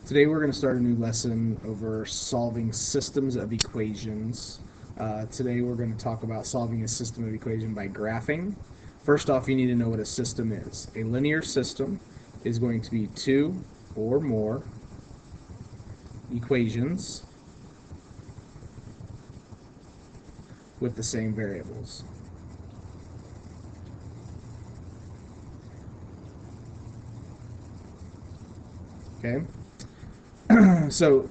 Today we're going to start a new lesson over solving systems of equations. Today we're going to talk about solving a system of equation by graphing. First off, you need to know what a system is. A linear system is going to be two or more equations with the same variables. Okay? So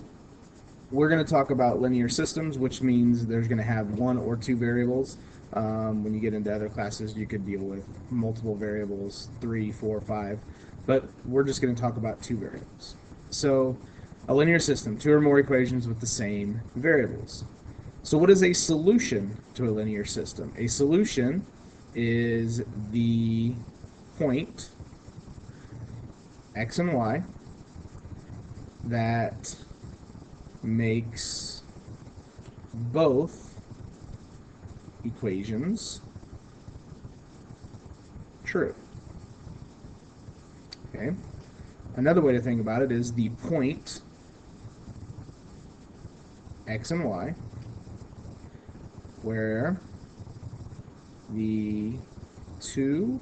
we're going to talk about linear systems, which means there's going to have one or two variables. When you get into other classes, you could deal with multiple variables, 3, 4, 5, but we're just going to talk about two variables. So a linear system, two or more equations with the same variables. So what is a solution to a linear system? A solution is the point x and y that makes both equations true. Okay. Another way to think about it is the point x and y where the two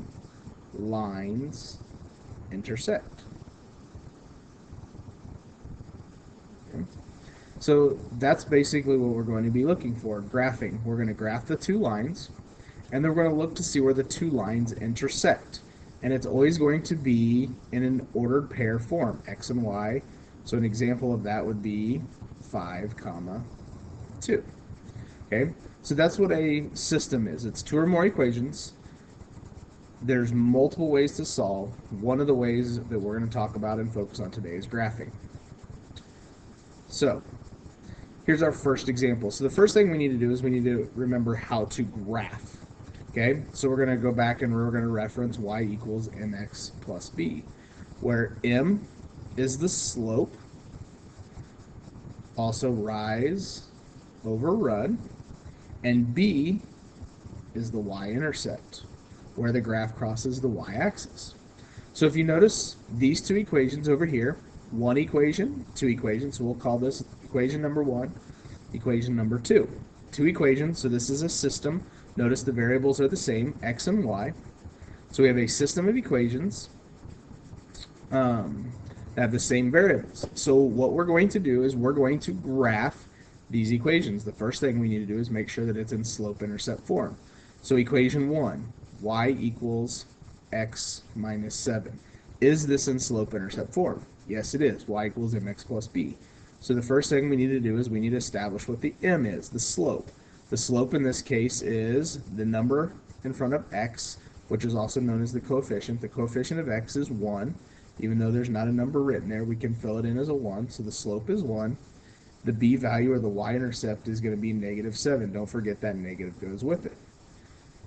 lines intersect. Okay. So that's basically what we're going to be looking for, graphing. We're going to graph the two lines, and then we're going to look to see where the two lines intersect. And it's always going to be in an ordered pair form, x and y. So an example of that would be 5, 2. Okay, so that's what a system is. It's two or more equations. There's multiple ways to solve. One of the ways that we're going to talk about and focus on today is graphing. So here's our first example. So the first thing we need to do is we need to remember how to graph. Okay, so we're going to go back and we're going to reference y equals mx plus b, where m is the slope, also rise over run, and b is the y-intercept, where the graph crosses the y-axis. So if you notice these two equations over here, one equation, two equations, so we'll call this equation number 1, equation number 2. Two equations, so this is a system. Notice the variables are the same, x and y. So we have a system of equations that have the same variables. So what we're going to do is we're going to graph these equations. The first thing we need to do is make sure that it's in slope-intercept form. So equation 1, y equals x minus 7. Is this in slope-intercept form? Yes, it is. Y equals mx plus b. So the first thing we need to do is we need to establish what the m is, the slope. The slope in this case is the number in front of x, which is also known as the coefficient. The coefficient of x is 1. Even though there's not a number written there, we can fill it in as a 1. So the slope is 1. The b value, or the y-intercept, is going to be negative 7. Don't forget that negative goes with it.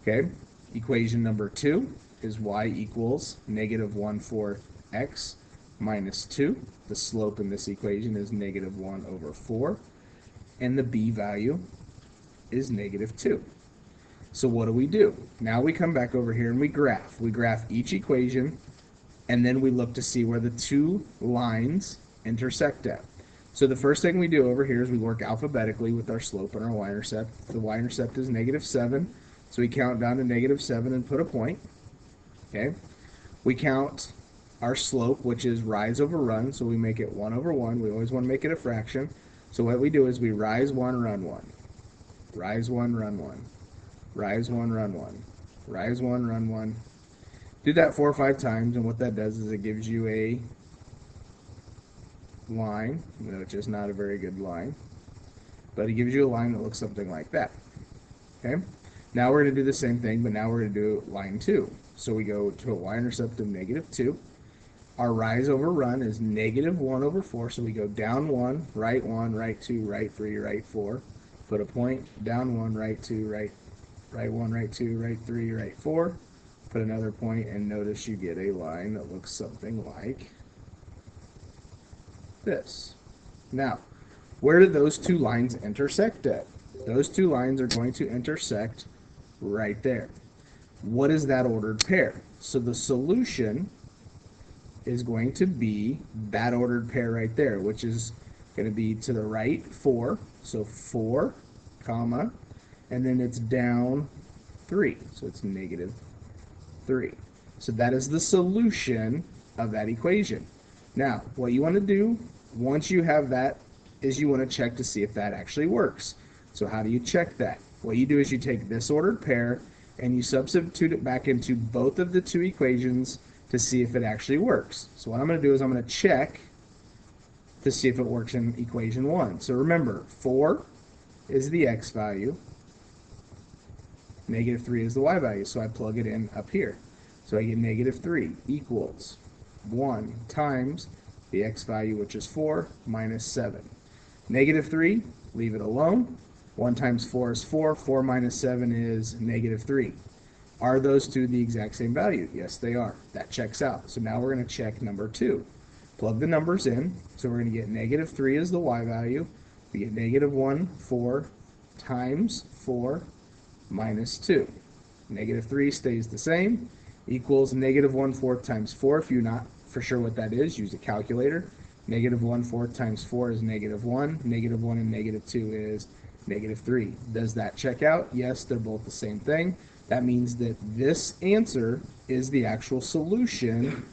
Okay, equation number 2 is y equals negative 1/4 x minus 2. The slope in this equation is negative 1 over 4. And the b value is negative 2. So what do? Now we come back over here and we graph. We graph each equation, and then we look to see where the two lines intersect at. So the first thing we do over here is we work alphabetically with our slope and our y-intercept. The y-intercept is negative 7, so we count down to negative 7 and put a point. Okay. We count our slope, which is rise over run, so we make it 1 over 1. We always want to make it a fraction. So what we do is we rise 1, run 1. Rise 1, run 1. Rise 1, run 1. Rise 1, run 1. Do that 4 or 5 times, and what that does is it gives you a line, which is not a very good line, but it gives you a line that looks something like that. Okay? Now we're going to do the same thing, but now we're going to do line 2. So we go to a y-intercept of negative 2. Our rise over run is negative 1 over 4, so we go down 1, right 2, right 3, right 4. Put a point, down 1, right 2, right 1, right 2, right 3, right 4. Put another point, and notice you get a line that looks something like this. Now, where do those two lines intersect at? Those two lines are going to intersect right there. What is that ordered pair? So the solution is going to be that ordered pair right there, which is going to be to the right 4. So 4, comma, and then it's down 3. So it's negative 3. So that is the solution of that equation. Now, what you want to do once you have that is you want to check to see if that actually works. So how do you check that? What you do is you take this ordered pair and you substitute it back into both of the two equations to see if it actually works. So what I'm going to do is I'm going to check to see if it works in equation 1. So remember, 4 is the x value, negative 3 is the y value, so I plug it in up here. So I get negative 3 equals 1 times the x value, which is 4, minus 7. Negative 3, leave it alone. 1 times 4 is 4. 4 minus 7 is negative 3. Are those two the exact same value? Yes, they are. That checks out. So now we're going to check number 2. Plug the numbers in. So we're going to get negative 3 is the y value. We get negative 1, 4 times 4 minus 2. Negative 3 stays the same, equals negative 1/4 times 4. If you're not for sure what that is, use a calculator. Negative 1/4 times 4 is negative 1. Negative 1 and negative 2 is negative 3. Does that check out? Yes, they're both the same thing. That means that this answer is the actual solution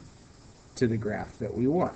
to the graph that we want.